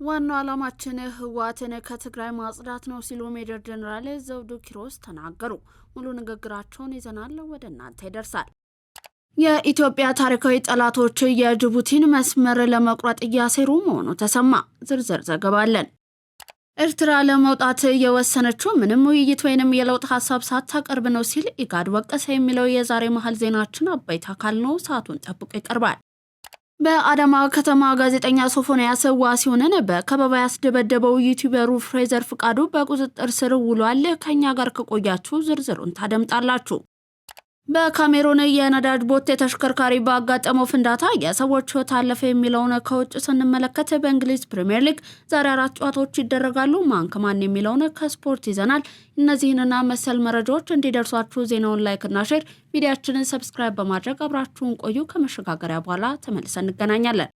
ዋናው ዓላማችን ህወሓትን ከትግራይ ማጽዳት ነው ሲሉ ሜጀር ጀነራል ዘውዱ ኪሮስ ተናገሩ። ሙሉ ንግግራቸውን ይዘናል ወደ እናንተ ይደርሳል። የኢትዮጵያ ታሪካዊ ጠላቶች የጅቡቲን መስመር ለመቁረጥ እያሴሩ መሆኑ ተሰማ። ዝርዝር ዘገባ አለን። ኤርትራ ለመውጣት የወሰነችው ምንም ውይይት ወይንም የለውጥ ሐሳብ ሳታቀርብ ነው ሲል ኢጋድ ወቀሰ የሚለው የዛሬ መሃል ዜናችን አበይት አካል ነው። ሰዓቱን ጠብቆ ይቀርባል። በአዳማ ከተማ ጋዜጠኛ ሶፎንያስ ዋሲሁንን በከበባ ያስደበደበው ዩቲዩበሩ ፍሬዘር ፍቃዱ በቁጥጥር ስር ውሏል። ከኛ ጋር ከቆያችሁ ዝርዝሩን ታደምጣላችሁ። በካሜሩን የነዳጅ ቦቴ ተሽከርካሪ ባጋጠመው ፍንዳታ የሰዎች ሕይወት አለፈ የሚለውን ከውጭ ስንመለከት በእንግሊዝ ፕሪሚየር ሊግ ዛሬ 4 ጨዋታዎች ይደረጋሉ። ማን ከማን የሚለውን ከስፖርት ይዘናል። እነዚህንና መሰል መረጃዎች እንዲደርሷችሁ ዜናውን ላይክ እና ሼር፣ ቪዲዮአችንን ሰብስክራይብ በማድረግ አብራችሁን ቆዩ። ከመሸጋገሪያ በኋላ ተመልሰን እንገናኛለን።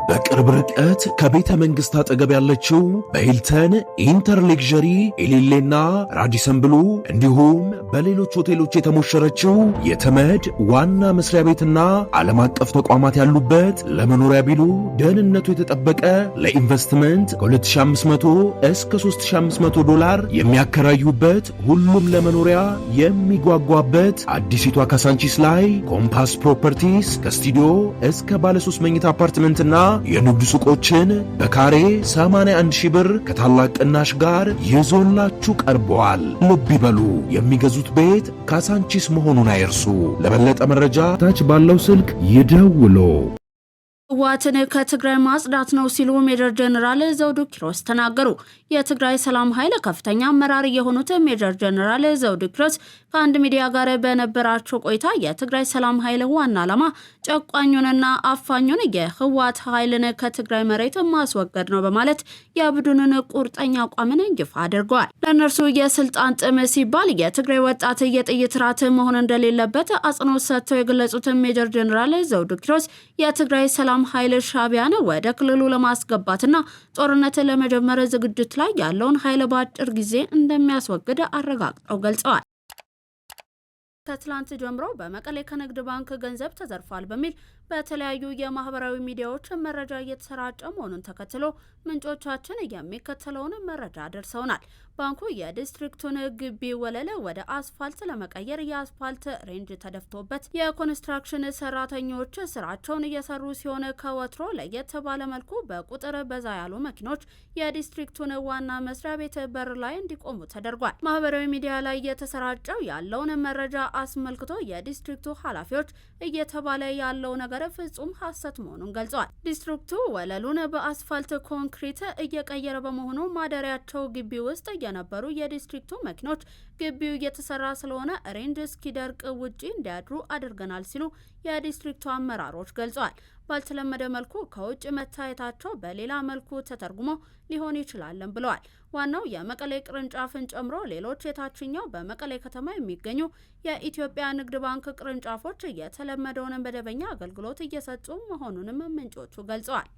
በቅርብ ርቀት ከቤተ መንግስት አጠገብ ያለችው በሂልተን ኢንተርሌክዠሪ ኢሊሌና ራዲሰን ብሉ እንዲሁም በሌሎች ሆቴሎች የተሞሸረችው የተመድ ዋና መስሪያ ቤትና ዓለም አቀፍ ተቋማት ያሉበት ለመኖሪያ ቢሉ ደህንነቱ የተጠበቀ ለኢንቨስትመንት ከ2500 እስከ $3500 የሚያከራዩበት ሁሉም ለመኖሪያ የሚጓጓበት አዲሲቷ ካሳንቺስ ላይ ኮምፓስ ፕሮፐርቲስ ከስቱዲዮ እስከ ባለ 3 መኝታ አፓርትመንትና የንግድ ሱቆችን በካሬ 81,000 ብር ከታላቅ ቅናሽ ጋር ይዞላችሁ ቀርበዋል። ልብ ይበሉ፣ የሚገዙት ቤት ካሳንቺስ መሆኑን አይርሱ። ለበለጠ መረጃ ታች ባለው ስልክ ይደውሉ። ህወሓትን ከትግራይ ማጽዳት ነው ሲሉ ሜጀር ጀነራል ዘውዱ ኪሮስ ተናገሩ። የትግራይ ሰላም ኃይል ከፍተኛ አመራር የሆኑት ሜጀር ጀነራል ዘውዱ ኪሮስ ከአንድ ሚዲያ ጋር በነበራቸው ቆይታ የትግራይ ሰላም ኃይል ዋና ዓላማ ጨቋኙንና አፋኙን የህወሓት ኃይልን ከትግራይ መሬት ማስወገድ ነው በማለት የቡድኑን ቁርጠኛ አቋምን ይፋ አድርገዋል። ለእነርሱ የስልጣን ጥም ሲባል የትግራይ ወጣት የጥይት ራት መሆን እንደሌለበት አጽንኦት ሰጥተው የገለጹት ሜጀር ጀነራል ዘውዱ ኪሮስ የትግራይ ሰላም ኃይል ሻዕቢያን ወደ ክልሉ ለማስገባትና ጦርነት ለመጀመር ዝግጅት ላይ ያለውን ኃይል በአጭር ጊዜ እንደሚያስወግድ አረጋግጠው ገልጸዋል። ከትላንት ጀምሮ በመቀሌ ከንግድ ባንክ ገንዘብ ተዘርፏል በሚል በተለያዩ የማህበራዊ ሚዲያዎች መረጃ እየተሰራጨ መሆኑን ተከትሎ ምንጮቻችን የሚከተለውን መረጃ ደርሰውናል። ባንኩ የዲስትሪክቱን ግቢ ወለል ወደ አስፋልት ለመቀየር የአስፋልት ሬንጅ ተደፍቶበት የኮንስትራክሽን ሰራተኞች ስራቸውን እየሰሩ ሲሆን ከወትሮ ለየት ባለ መልኩ በቁጥር በዛ ያሉ መኪኖች የዲስትሪክቱን ዋና መስሪያ ቤት በር ላይ እንዲቆሙ ተደርጓል። ማህበራዊ ሚዲያ ላይ የተሰራጨው ያለውን መረጃ አስመልክቶ የዲስትሪክቱ ኃላፊዎች እየተባለ ያለው ነገር ፍጹም ሐሰት መሆኑን ገልጸዋል። ዲስትሪክቱ ወለሉን በአስፋልት ኮንክሪት እየቀየረ በመሆኑ ማደሪያቸው ግቢ ውስጥ የነበሩ የዲስትሪክቱ መኪኖች ግቢው እየተሰራ ስለሆነ ሬንጅ እስኪደርቅ ውጪ እንዲያድሩ አድርገናል ሲሉ የዲስትሪክቱ አመራሮች ገልጸዋል። ባልተለመደ መልኩ ከውጭ መታየታቸው በሌላ መልኩ ተተርጉሞ ሊሆን ይችላልም ብለዋል። ዋናው የመቀሌ ቅርንጫፍን ጨምሮ ሌሎች የታችኛው በመቀሌ ከተማ የሚገኙ የኢትዮጵያ ንግድ ባንክ ቅርንጫፎች የተለመደውን መደበኛ አገልግሎት እየሰጡ መሆኑንም ምንጮቹ ገልጸዋል።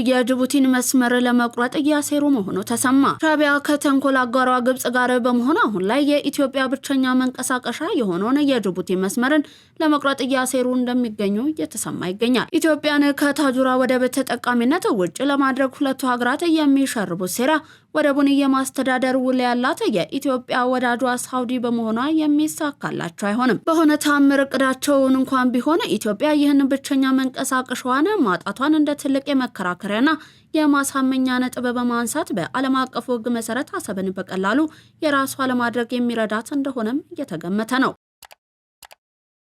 የጅቡቲን መስመር ለመቁረጥ እያሴሩ መሆኑ ተሰማ። ሻዕቢያ ከተንኮል አጋሯ ግብጽ ጋር በመሆን አሁን ላይ የኢትዮጵያ ብቸኛ መንቀሳቀሻ የሆነውን የጅቡቲ መስመርን ለመቁረጥ እያሴሩ እንደሚገኙ እየተሰማ ይገኛል። ኢትዮጵያን ከታጁራ ወደብ ተጠቃሚነት ውጭ ለማድረግ ሁለቱ ሀገራት የሚሸርቡት ሴራ ወደቡን የማስተዳደር ውል ያላት የኢትዮጵያ ወዳጇ ሳውዲ በመሆኗ የሚሳካላቸው አይሆንም። በሆነ ታምር እቅዳቸውን እንኳን ቢሆን ኢትዮጵያ ይህን ብቸኛ መንቀሳቀሻዋን ማጣቷን እንደ ትልቅ የመከራከሪያና የማሳመኛ ነጥብ በማንሳት በዓለም አቀፉ ሕግ መሰረት አሰብን በቀላሉ የራሷ ለማድረግ የሚረዳት እንደሆነም እየተገመተ ነው።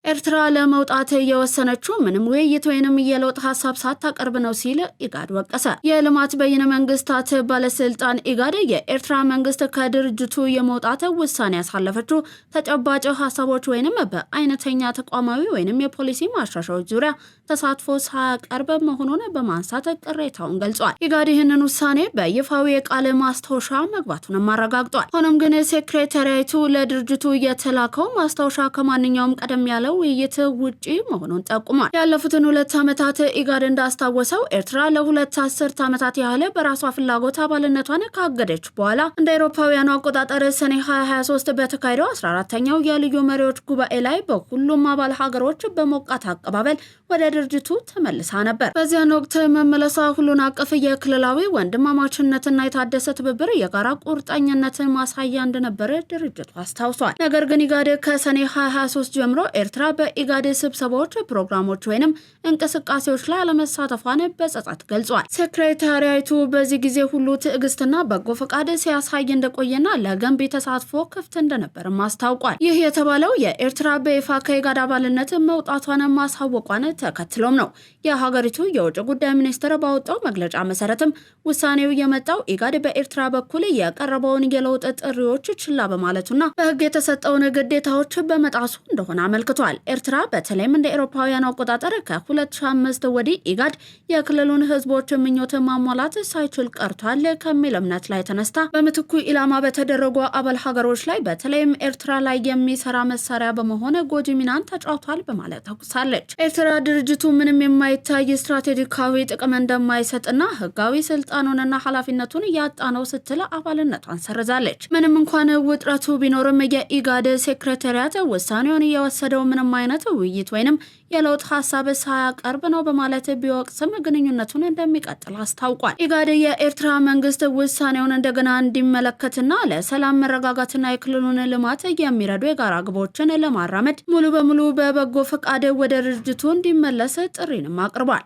ኤርትራ ለመውጣት የወሰነችው ምንም ውይይት ወይንም የለውጥ ሐሳብ ሳታቀርብ ነው ሲል ኢጋድ ወቀሰ። የልማት በይነ መንግስታት ባለስልጣን ኢጋድ የኤርትራ መንግስት ከድርጅቱ የመውጣት ውሳኔ ያሳለፈችው ተጨባጭ ሐሳቦች ወይንም በአይነተኛ ተቋማዊ ወይንም የፖሊሲ ማሻሻያዎች ዙሪያ ተሳትፎ ሳያቀርብ መሆኑን በማንሳት ቅሬታውን ገልጿል። ኢጋድ ይህንን ውሳኔ በይፋዊ የቃል ማስታወሻ መግባቱንም አረጋግጧል። ሆኖም ግን ሴክሬታሪያቱ ለድርጅቱ የተላከው ማስታወሻ ከማንኛውም ቀደም ያለው ውይይት ውጪ መሆኑን ጠቁሟል። ያለፉትን 2 ዓመታት ኢጋድ እንዳስታወሰው ኤርትራ ለ2 አስርት ዓመታት ያህል በራሷ ፍላጎት አባልነቷን ካገደች በኋላ እንደ አውሮፓውያኑ አቆጣጠር ሰኔ 2023 በተካሄደው 14ኛው የልዩ መሪዎች ጉባኤ ላይ በሁሉም አባል ሀገሮች በሞቃት አቀባበል ወደ ድርጅቱ ተመልሳ ነበር። በዚያን ወቅት መመለሷ ሁሉን አቀፍ የክልላዊ ወንድማማችነትና የታደሰ ትብብር የጋራ ቁርጠኝነትን ማሳያ እንደነበረ ድርጅቱ አስታውሷል። ነገር ግን ኢጋድ ከሰኔ 2023 ጀምሮ ኤርትራ በኢጋድ ስብሰባዎች፣ ፕሮግራሞች ወይንም እንቅስቃሴዎች ላይ አለመሳተፏን በጸጸት ገልጿል። ሴክሬታሪያቱ በዚህ ጊዜ ሁሉ ትዕግስትና በጎ ፈቃድ ሲያሳይ እንደቆየና ለገንቢ ተሳትፎ ክፍት እንደነበርም አስታውቋል። ይህ የተባለው የኤርትራ በይፋ ከኢጋድ አባልነት መውጣቷን ማሳወቋን ተከትሎም ነው። የሀገሪቱ የውጭ ጉዳይ ሚኒስትር ባወጣው መግለጫ መሰረትም ውሳኔው የመጣው ኢጋድ በኤርትራ በኩል የቀረበውን የለውጥ ጥሪዎች ችላ በማለቱና በሕግ የተሰጠውን ግዴታዎች በመጣሱ እንደሆነ አመልክቷል። ኤርትራ በተለይም እንደ አውሮፓውያን አቆጣጠር ከ2005 ወዲህ ኢጋድ የክልሉን ሕዝቦች ምኞት ማሟላት ሳይችል ቀርቷል ከሚል እምነት ላይ ተነስታ በምትኩ ኢላማ በተደረጉ አባል ሀገሮች ላይ በተለይም ኤርትራ ላይ የሚሰራ መሳሪያ በመሆን ጎጂ ሚናን ተጫውቷል በማለት ተኩሳለች። ኤርትራ ድርጅቱ ምንም የማይታይ ስትራቴጂካዊ ጥቅም እንደማይሰጥና ህጋዊ ስልጣኑንና ኃላፊነቱን እያጣ ነው ስትል አባልነቷን ሰርዛለች። ምንም እንኳን ውጥረቱ ቢኖርም የኢጋድ ሴክሬታሪያት ውሳኔውን የወሰደው ምንም አይነት ውይይት ወይንም የለውጥ ሀሳብ ሳያቀርብ ነው በማለት ቢወቅስም ግንኙነቱን እንደሚቀጥል አስታውቋል። ኢጋድ የኤርትራ መንግስት ውሳኔውን እንደገና እንዲመለከትና ለሰላም መረጋጋትና የክልሉን ልማት የሚረዱ የጋራ ግቦችን ለማራመድ ሙሉ በሙሉ በበጎ ፈቃድ ወደ ድርጅቱ እንዲመለስ ጥሪንም አቅርቧል።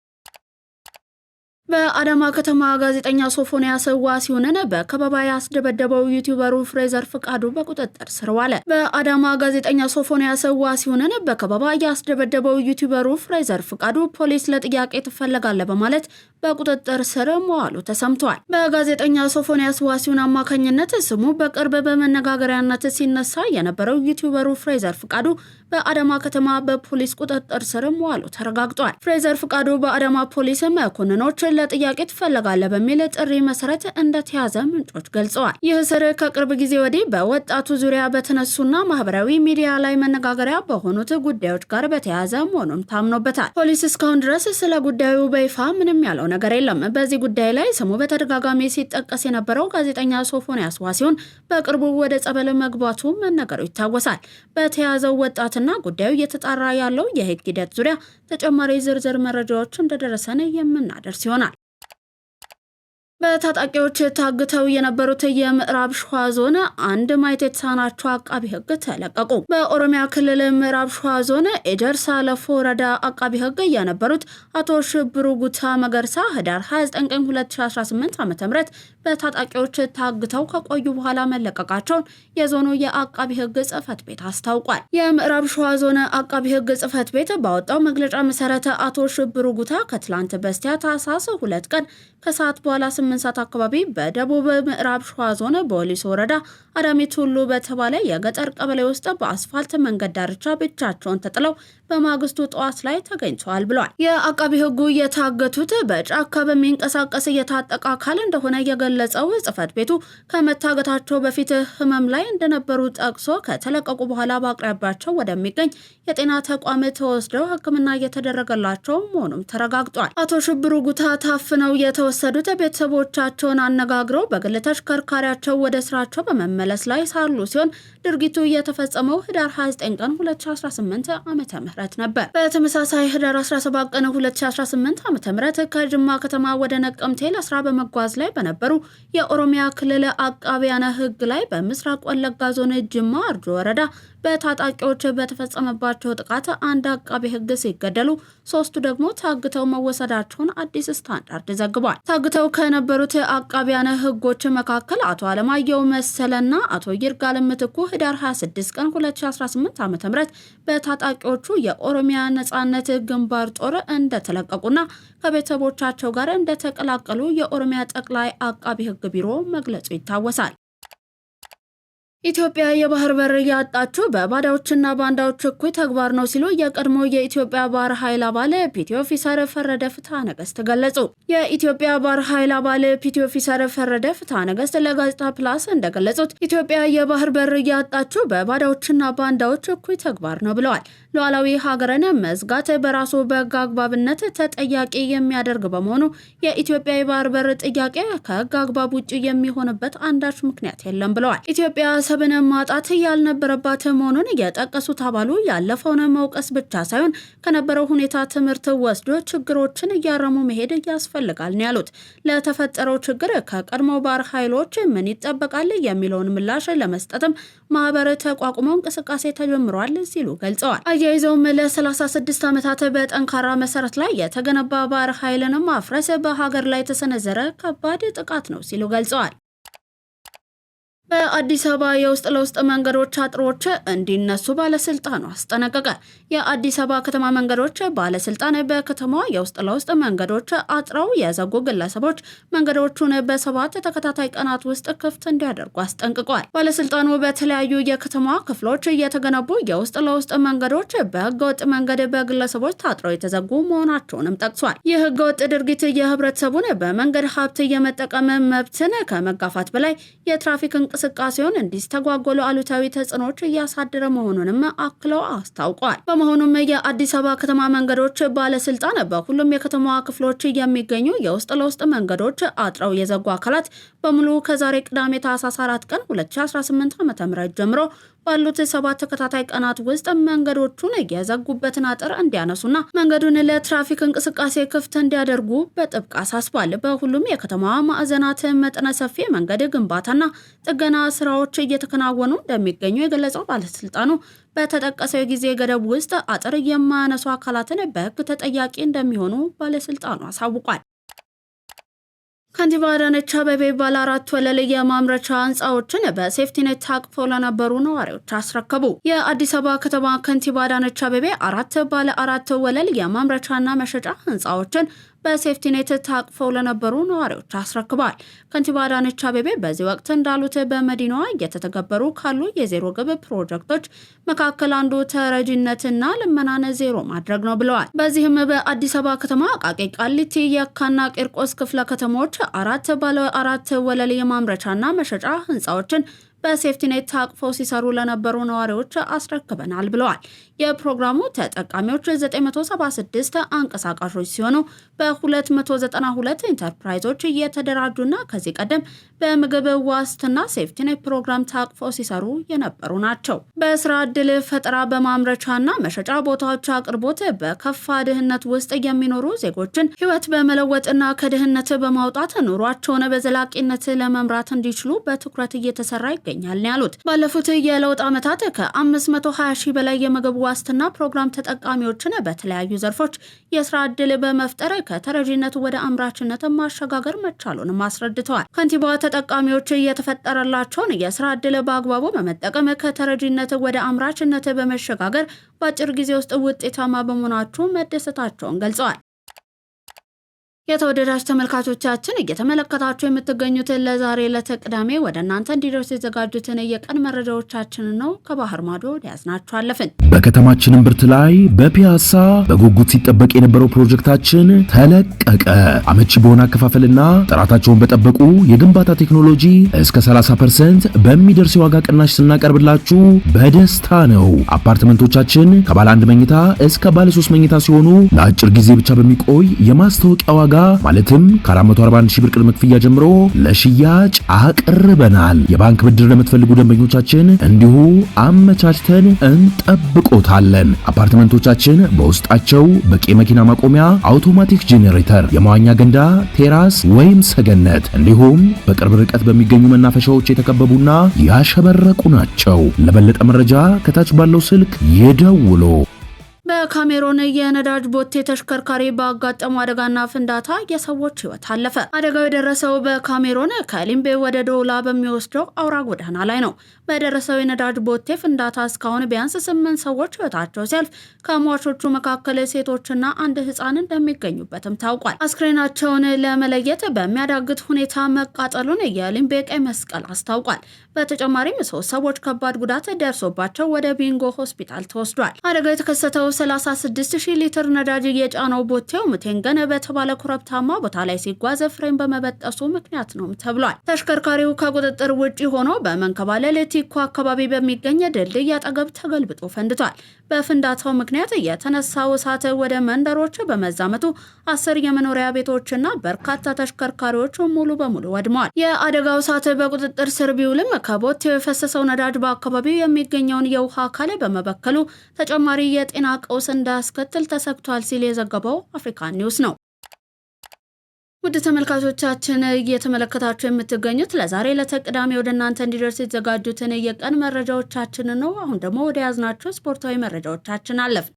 በአዳማ ከተማ ጋዜጠኛ ሶፎንያስ ዋሲሁንን በከበባ ያስደበደበው ዩቲዩበሩ ፍሬዘር ፍቃዱ በቁጥጥር ስር ዋለ። በአዳማ ጋዜጠኛ ሶፎንያስ ዋሲሁንን በከበባ ያስደበደበው ዩቲዩበሩ ፍሬዘር ፍቃዱ ፖሊስ ለጥያቄ ትፈለጋለህ በማለት በቁጥጥር ስር መዋሉ ተሰምቷል። በጋዜጠኛ ሶፎንያስ ዋሲሁን አማካኝነት ስሙ በቅርብ በመነጋገሪያነት ሲነሳ የነበረው ዩቲዩበሩ ፍሬዘር ፍቃዱ በአዳማ ከተማ በፖሊስ ቁጥጥር ስር መዋሉ ተረጋግጧል። ፍሬዘር ፍቃዱ በአዳማ ፖሊስ መኮንኖች ለጥያቄ ትፈለጋለህ በሚል ጥሪ መሰረት እንደተያዘ ምንጮች ገልጸዋል። ይህ ስር ከቅርብ ጊዜ ወዲህ በወጣቱ ዙሪያ በተነሱና ማህበራዊ ሚዲያ ላይ መነጋገሪያ በሆኑት ጉዳዮች ጋር በተያያዘ መሆኑም ታምኖበታል። ፖሊስ እስካሁን ድረስ ስለ ጉዳዩ በይፋ ምንም ያለው ነገር የለም። በዚህ ጉዳይ ላይ ስሙ በተደጋጋሚ ሲጠቀስ የነበረው ጋዜጠኛ ሶፎንያስ ዋሲሁን በቅርቡ ወደ ጸበል መግባቱ መነገሩ ይታወሳል። በተያዘው ወጣትና ጉዳዩ እየተጣራ ያለው የህግ ሂደት ዙሪያ ተጨማሪ ዝርዝር መረጃዎች እንደደረሰን የምናደርስ ይሆናል። በታጣቂዎች ታግተው የነበሩት የምዕራብ ሸዋ ዞን አንድ ማየት የተሳናቸው አቃቢ ህግ ተለቀቁ። በኦሮሚያ ክልል ምዕራብ ሸዋ ዞን ኤጀርሳ ለፎ ወረዳ አቃቢ ህግ የነበሩት አቶ ሽብሩ ጉታ መገርሳ ህዳር 29 ቀን 2018 ዓ.ም በታጣቂዎች ታግተው ከቆዩ በኋላ መለቀቃቸውን የዞኑ የአቃቢ ህግ ጽህፈት ቤት አስታውቋል። የምዕራብ ሸዋ ዞን አቃቢ ህግ ጽህፈት ቤት ባወጣው መግለጫ መሰረት አቶ ሽብሩ ጉታ ከትላንት በስቲያ ታህሳስ 2 ቀን ከሰዓት በኋላ 8 ሰዓት አካባቢ በደቡብ ምዕራብ ሸዋ ዞን በወሊሶ ወረዳ አዳሚት ሁሉ በተባለ የገጠር ቀበሌ ውስጥ በአስፋልት መንገድ ዳርቻ ብቻቸውን ተጥለው በማግስቱ ጠዋት ላይ ተገኝተዋል ብሏል። የአቃቢ ህጉ የታገቱት በጫካ በሚንቀሳቀስ የታጠቀ አካል እንደሆነ የገለጸው ጽህፈት ቤቱ ከመታገታቸው በፊት ህመም ላይ እንደነበሩ ጠቅሶ ከተለቀቁ በኋላ በአቅራቢያቸው ወደሚገኝ የጤና ተቋም ተወስደው ሕክምና እየተደረገላቸው መሆኑም ተረጋግጧል። አቶ ሽብሩ ጉታ ታፍነው የተወሰዱት ቤተሰቦቻቸውን አነጋግረው በግል ተሽከርካሪያቸው ወደ ስራቸው በመመለስ ላይ ሳሉ ሲሆን ድርጊቱ የተፈጸመው ህዳር 29 ቀን 2018 ዓ.ም ነበር። በተመሳሳይ ህዳር 17 ቀን 2018 ዓ.ም ከጅማ ከተማ ወደ ነቀምቴ ለስራ በመጓዝ ላይ በነበሩ የኦሮሚያ ክልል አቃቢያነ ህግ ላይ በምስራቅ ወለጋ ዞን ጅማ አርጆ ወረዳ በታጣቂዎች በተፈጸመባቸው ጥቃት አንድ አቃቢ ህግ ሲገደሉ 3ቱ ደግሞ ታግተው መወሰዳቸውን አዲስ ስታንዳርድ ዘግቧል። ታግተው ከነበሩት አቃቢያነ ህጎች መካከል አቶ አለማየሁ መሰለና አቶ ይርጋለም ምትኩ ህዳር 26 ቀን 2018 ዓ.ም በታጣቂዎቹ የኦሮሚያ ነጻነት ግንባር ጦር እንደተለቀቁና ከቤተሰቦቻቸው ጋር እንደተቀላቀሉ የኦሮሚያ ጠቅላይ አቃቢ ህግ ቢሮ መግለጹ ይታወሳል። ኢትዮጵያ የባህር በር ያጣችው በባዳዎችና ባንዳዎች እኩይ ተግባር ነው ሲሉ የቀድሞ የኢትዮጵያ ባህር ኃይል አባል ፒቲ ኦፊሰር ፈረደ ፍትሐ ነገስት ገለጹ። የኢትዮጵያ ባህር ኃይል አባል ፒቲ ኦፊሰር ፈረደ ፍትሐ ነገስት ለጋዜጣ ፕላስ እንደገለጹት ኢትዮጵያ የባህር በር ያጣችው በባዳዎችና ባንዳዎች እኩይ ተግባር ነው ብለዋል። ሉዓላዊ ሀገርን መዝጋት በራሱ በሕግ አግባብነት ተጠያቂ የሚያደርግ በመሆኑ የኢትዮጵያ የባህር በር ጥያቄ ከሕግ አግባብ ውጭ የሚሆንበት አንዳች ምክንያት የለም ብለዋል። ኢትዮጵያ አሰብን ማጣት ያልነበረባት መሆኑን የጠቀሱት አባሉ ያለፈውን መውቀስ ብቻ ሳይሆን ከነበረው ሁኔታ ትምህርት ወስዶ ችግሮችን እያረሙ መሄድ ያስፈልጋል ነው ያሉት። ለተፈጠረው ችግር ከቀድሞ ባህር ኃይሎች ምን ይጠበቃል የሚለውን ምላሽ ለመስጠትም ማህበር ተቋቁሞ እንቅስቃሴ ተጀምሯል ሲሉ ገልጸዋል። አያይዘውም ለ36 ዓመታት በጠንካራ መሰረት ላይ የተገነባ ባህር ኃይልን ማፍረስ በሀገር ላይ የተሰነዘረ ከባድ ጥቃት ነው ሲሉ ገልጸዋል። በአዲስ አበባ የውስጥ ለውስጥ መንገዶች አጥሮች እንዲነሱ ባለስልጣኑ አስጠነቀቀ። የአዲስ አበባ ከተማ መንገዶች ባለስልጣን በከተማዋ የውስጥ ለውስጥ መንገዶች አጥረው የዘጉ ግለሰቦች መንገዶቹን በ7 ተከታታይ ቀናት ውስጥ ክፍት እንዲያደርጉ አስጠንቅቀዋል። ባለስልጣኑ በተለያዩ የከተማዋ ክፍሎች የተገነቡ የውስጥ ለውስጥ መንገዶች በህገወጥ መንገድ በግለሰቦች ታጥረው የተዘጉ መሆናቸውንም ጠቅሷል። ይህ ህገወጥ ድርጊት የህብረተሰቡን በመንገድ ሀብት የመጠቀም መብትን ከመጋፋት በላይ የትራፊክ እንቅስቃሴውን እንዲስተጓጎሉ አሉታዊ ተጽዕኖዎች እያሳደረ መሆኑንም አክለው አስታውቀዋል። በመሆኑም የአዲስ አበባ ከተማ መንገዶች ባለስልጣን በሁሉም የከተማዋ ክፍሎች የሚገኙ የውስጥ ለውስጥ መንገዶች አጥረው የዘጉ አካላት በሙሉ ከዛሬ ቅዳሜ ታህሳስ 4 ቀን 2018 ዓ.ም ጀምሮ ባሉት 7 ተከታታይ ቀናት ውስጥ መንገዶቹን የዘጉበትን አጥር እንዲያነሱና መንገዱን ለትራፊክ እንቅስቃሴ ክፍት እንዲያደርጉ በጥብቅ አሳስቧል። በሁሉም የከተማዋ ማዕዘናት መጠነ ሰፊ መንገድ ግንባታና ጥገና ስራዎች እየተከናወኑ እንደሚገኙ የገለጸው ባለስልጣኑ በተጠቀሰው የጊዜ ገደብ ውስጥ አጥር የማያነሱ አካላትን በሕግ ተጠያቂ እንደሚሆኑ ባለስልጣኑ አሳውቋል። ከንቲባ አዳነች አቤቤ ባለ 4 ወለል የማምረቻ ህንፃዎችን በሴፍቲኔት ታቅፈው ለነበሩ ነዋሪዎች አስረከቡ። የአዲስ አበባ ከተማ ከንቲባ አዳነች አቤቤ 4 ባለ 4 ወለል የማምረቻና መሸጫ ህንፃዎችን በሴፍቲኔት ታቅፈው ለነበሩ ነዋሪዎች አስረክበዋል። ከንቲባ አዳነች አቤቤ በዚህ ወቅት እንዳሉት በመዲናዋ እየተተገበሩ ካሉ የዜሮ ግብ ፕሮጀክቶች መካከል አንዱ ተረጂነትና ልመናን ዜሮ ማድረግ ነው ብለዋል። በዚህም በአዲስ አበባ ከተማ አቃቂ ቃሊቲ፣ የካና ቂርቆስ ክፍለ ከተሞች 4 ባለ 4 ወለል የማምረቻና መሸጫ ህንፃዎችን በሴፍቲኔት ታቅፈው ሲሰሩ ለነበሩ ነዋሪዎች አስረክበናል ብለዋል። የፕሮግራሙ ተጠቃሚዎች 976 አንቀሳቃሾች ሲሆኑ በ292 ኢንተርፕራይዞች እየተደራጁና ከዚህ ቀደም በምግብ ዋስትና ሴፍቲኔት ፕሮግራም ታቅፈው ሲሰሩ የነበሩ ናቸው። በስራ ዕድል ፈጠራ፣ በማምረቻና መሸጫ ቦታዎች አቅርቦት በከፋ ድህነት ውስጥ የሚኖሩ ዜጎችን ህይወት በመለወጥና ከድህነት በማውጣት ኑሯቸውን በዘላቂነት ለመምራት እንዲችሉ በትኩረት እየተሰራ ይገኛል ያሉት ባለፉት የለውጥ ዓመታት ከ520 ሺህ በላይ የምግብ ዋስትና ፕሮግራም ተጠቃሚዎችን በተለያዩ ዘርፎች የስራ ዕድል በመፍጠር ከተረጂነት ወደ አምራችነት ማሸጋገር መቻሉንም አስረድተዋል። ከንቲባዋ ተጠቃሚዎች የተፈጠረላቸውን የስራ ዕድል በአግባቡ በመጠቀም ከተረጂነት ወደ አምራችነት በመሸጋገር በአጭር ጊዜ ውስጥ ውጤታማ በመሆናቸው መደሰታቸውን ገልጸዋል። የተወደዳችሁ ተመልካቾቻችን እየተመለከታችሁ የምትገኙትን ለዛሬ ለተቅዳሜ ወደ እናንተ እንዲደርሱ የተዘጋጁትን የቀን መረጃዎቻችን ነው። ከባህር ማዶ ያዝናችሁ አለፍን። በከተማችን እምብርት ላይ በፒያሳ በጉጉት ሲጠበቅ የነበረው ፕሮጀክታችን ተለቀቀ። አመቺ በሆነ አከፋፈልና ጥራታቸውን በጠበቁ የግንባታ ቴክኖሎጂ እስከ 30% በሚደርስ የዋጋ ቅናሽ ስናቀርብላችሁ በደስታ ነው። አፓርትመንቶቻችን ከባለ 1 መኝታ እስከ ባለ 3 መኝታ ሲሆኑ ለአጭር ጊዜ ብቻ በሚቆይ የማስታወቂያ ዋጋ ማለትም ከ441 ሺህ ብር ቅድመ ክፍያ ጀምሮ ለሽያጭ አቅርበናል። የባንክ ብድር ለምትፈልጉ ደንበኞቻችን እንዲሁ አመቻችተን እንጠብቆታለን። አፓርትመንቶቻችን በውስጣቸው በቂ መኪና ማቆሚያ፣ አውቶማቲክ ጄኔሬተር፣ የመዋኛ ገንዳ፣ ቴራስ ወይም ሰገነት እንዲሁም በቅርብ ርቀት በሚገኙ መናፈሻዎች የተከበቡና ያሸበረቁ ናቸው። ለበለጠ መረጃ ከታች ባለው ስልክ ይደውሉ። በካሜሮን የነዳጅ ቦቴ ተሽከርካሪ ባጋጠመው አደጋና ፍንዳታ የሰዎች ሕይወት አለፈ። አደጋው የደረሰው በካሜሮን ከሊምቤ ወደ ዶላ በሚወስደው አውራ ጎዳና ላይ ነው። በደረሰው የነዳጅ ቦቴ ፍንዳታ እስካሁን ቢያንስ 8 ሰዎች ሕይወታቸው ሲያልፍ ከሟቾቹ መካከል ሴቶችና አንድ ሕፃን እንደሚገኙበትም ታውቋል። አስክሬናቸውን ለመለየት በሚያዳግት ሁኔታ መቃጠሉን የሊምቤ ቀይ መስቀል አስታውቋል። በተጨማሪም 3 ሰዎች ከባድ ጉዳት ደርሶባቸው ወደ ቢንጎ ሆስፒታል ተወስዷል። አደጋው የተከሰተው 36,000 ሊትር ነዳጅ የጫነው ቦቴው ምቴንገን በተባለ ኮረብታማ ቦታ ላይ ሲጓዝ ፍሬም በመበጠሱ ምክንያት ነው ተብሏል። ተሽከርካሪው ከቁጥጥር ውጪ ሆኖ በመንከባለል ቲኮ አካባቢ በሚገኝ ድልድይ አጠገብ ተገልብጦ ፈንድቷል። በፍንዳታው ምክንያት የተነሳው እሳት ወደ መንደሮች በመዛመቱ 10 የመኖሪያ ቤቶችና በርካታ ተሽከርካሪዎች ሙሉ በሙሉ ወድመዋል። የአደጋው እሳት በቁጥጥር ስር ቢውልም ከቦቴው የፈሰሰው ነዳጅ በአካባቢው የሚገኘውን የውሃ አካል በመበከሉ ተጨማሪ የጤና ቀውስ እንዳያስከትል ተሰግቷል ሲል የዘገበው አፍሪካ ኒውስ ነው። ውድ ተመልካቾቻችን እየተመለከታችሁ የምትገኙት ለዛሬ ለተቅዳሜ ወደ እናንተ እንዲደርስ የተዘጋጁትን የቀን መረጃዎቻችንን ነው። አሁን ደግሞ ወደ ያዝናቸው ስፖርታዊ መረጃዎቻችን አለፍ።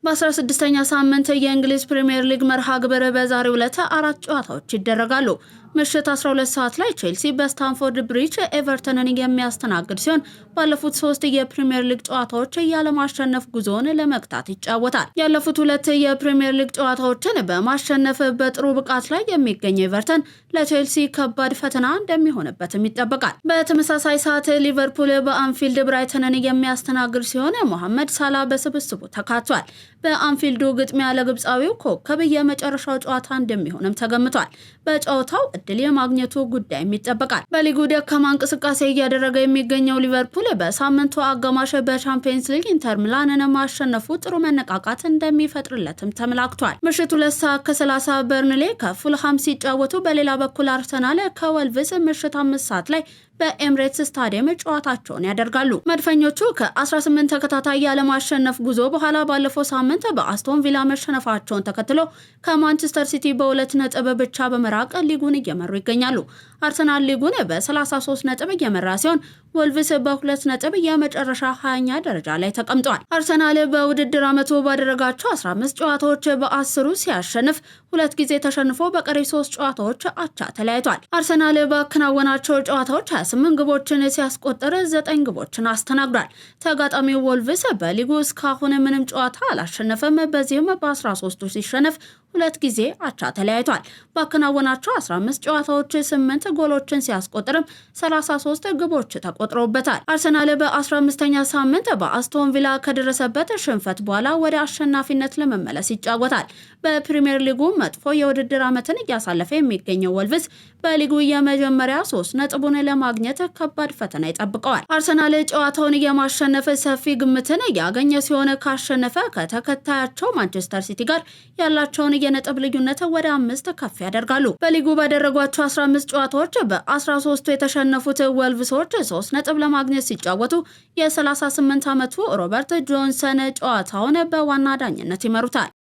በ16ኛ ሳምንት የእንግሊዝ ፕሪሚየር ሊግ መርሃ ግብር በዛሬው ዕለት 4 ጨዋታዎች ይደረጋሉ። ምሽት 12 ሰዓት ላይ ቼልሲ በስታንፎርድ ብሪጅ ኤቨርተንን የሚያስተናግድ ሲሆን ባለፉት 3 የፕሪሚየር ሊግ ጨዋታዎች ያለማሸነፍ ጉዞውን ለመግታት ይጫወታል። ያለፉት 2 የፕሪሚየር ሊግ ጨዋታዎችን በማሸነፍ በጥሩ ብቃት ላይ የሚገኘው ኤቨርተን ለቼልሲ ከባድ ፈተና እንደሚሆንበትም ይጠበቃል። በተመሳሳይ ሰዓት ሊቨርፑል በአንፊልድ ብራይተንን የሚያስተናግድ ሲሆን ሞሐመድ ሳላ በስብስቡ ተካቷል። በአንፊልዱ ግጥሚያ ለግብፃዊው ኮከብ የመጨረሻው ጨዋታ እንደሚሆንም ተገምቷል። በጨዋታው እድል የማግኘቱ ጉዳይም ይጠበቃል። በሊጉ ደካማ እንቅስቃሴ እያደረገ የሚገኘው ሊቨርፑል በሳምንቱ አጋማሽ በቻምፒየንስ ሊግ ኢንተር ሚላንን ማሸነፉ ጥሩ መነቃቃት እንደሚፈጥርለትም ተመላክቷል። ምሽት 2 ሰዓት ከ30 በርንሌ ከፉልሃም ሲጫወቱ፣ በሌላ በኩል አርሰናል ከወልቭስ ምሽት 5 ሰዓት ላይ በኤምሬትስ ስታዲየም ጨዋታቸውን ያደርጋሉ። መድፈኞቹ ከ18 ተከታታይ ያለማሸነፍ ጉዞ በኋላ ባለፈው ሳምንት በአስቶን ቪላ መሸነፋቸውን ተከትሎ ከማንቸስተር ሲቲ በ2 ነጥብ ብቻ በመራቅ ሊጉን እየመሩ ይገኛሉ። አርሰናል ሊጉን በ33 ነጥብ እየመራ ሲሆን ወልቭስ በ2 ነጥብ የመጨረሻ 20ኛ ደረጃ ላይ ተቀምጧል። አርሰናል በውድድር ዓመቱ ባደረጋቸው 15 ጨዋታዎች በ10ሩ ሲያሸንፍ 2 ጊዜ ተሸንፎ በቀሪ 3 ጨዋታዎች አቻ ተለያይቷል። አርሰናል ባከናወናቸው ጨዋታዎች 28 ግቦችን ሲያስቆጥር 9 ግቦችን አስተናግዷል። ተጋጣሚው ወልቭስ በሊጉ እስካሁን ምንም ጨዋታ አላሸነፈም። በዚህም በ13ቱ ሲሸነፍ 2 ጊዜ አቻ ተለያይቷል። ባከናወናቸው 15 ጨዋታዎች 8 ጎሎችን ሲያስቆጥርም 33 ግቦች ተቆጥረውበታል። አርሰናል በ15ኛ ሳምንት በአስቶን ቪላ ከደረሰበት ሽንፈት በኋላ ወደ አሸናፊነት ለመመለስ ይጫወታል። በፕሪሚየር ሊጉ መጥፎ የውድድር ዓመትን እያሳለፈ የሚገኘው ወልቭስ በሊጉ የመጀመሪያ 3 ነጥቡን ለማግኘት ከባድ ፈተና ይጠብቀዋል። አርሰናል ጨዋታውን የማሸነፍ ሰፊ ግምትን ያገኘ ሲሆን ካሸነፈ ከተከታያቸው ማንቸስተር ሲቲ ጋር ያላቸውን የነጥብ ልዩነት ወደ 5 ከፍ ያደርጋሉ። በሊጉ ባደረጓቸው 15 ጨዋታዎች በ13ቱ የተሸነፉት ወልቭሶች 3 ነጥብ ለማግኘት ሲጫወቱ የ38 ዓመቱ ሮበርት ጆንሰን ጨዋታውን በዋና ዳኝነት ይመሩታል።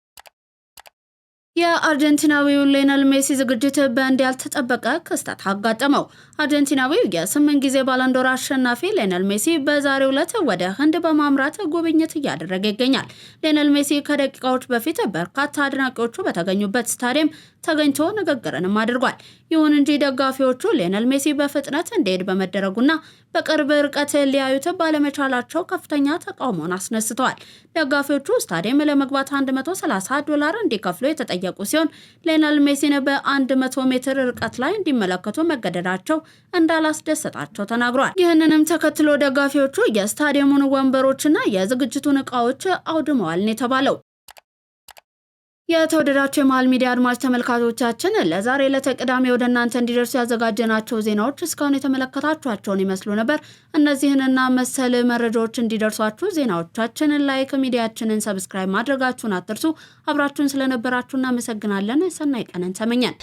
የአርጀንቲናዊው ሊዮኔል ሜሲ ዝግጅት በእንዲህ ያልተጠበቀ ክስተት አጋጠመው። አርጀንቲናዊው የ8 ጊዜ ባሎንዶር አሸናፊ ሊዮኔል ሜሲ በዛሬው ዕለት ወደ ህንድ በማምራት ጉብኝት እያደረገ ይገኛል። ሊዮኔል ሜሲ ከደቂቃዎች በፊት በርካታ አድናቂዎቹ በተገኙበት ስታዲየም ተገኝቶ ንግግርንም አድርጓል። ይሁን እንጂ ደጋፊዎቹ ሊዮኔል ሜሲ በፍጥነት እንዲሄድ በመደረጉና በቅርብ ርቀት ሊያዩት ባለመቻላቸው ከፍተኛ ተቃውሞን አስነስተዋል። ደጋፊዎቹ ስታዲየም ለመግባት $130 እንዲከፍሉ የተጠየቁ ሲሆን ሊዮኔል ሜሲን በ100 ሜትር ርቀት ላይ እንዲመለከቱ መገደዳቸው እንዳላስደሰታቸው ተናግሯል። ይህንንም ተከትሎ ደጋፊዎቹ የስታዲየሙን ወንበሮችና የዝግጅቱን ዕቃዎች አውድመዋል ነው የተባለው። የተወደዳችሁ የመሃል ሚዲያ አድማጭ ተመልካቾቻችን ለዛሬ ለተቅዳሜ ወደ እናንተ እንዲደርሱ ያዘጋጀናቸው ዜናዎች እስካሁን የተመለከታችኋቸውን ይመስሉ ነበር። እነዚህንና መሰል መረጃዎች እንዲደርሷችሁ ዜናዎቻችንን ላይክ፣ ሚዲያችንን ሰብስክራይብ ማድረጋችሁን አትርሱ። አብራችሁን ስለነበራችሁ እናመሰግናለን። ሰናይ ቀንን ተመኘን።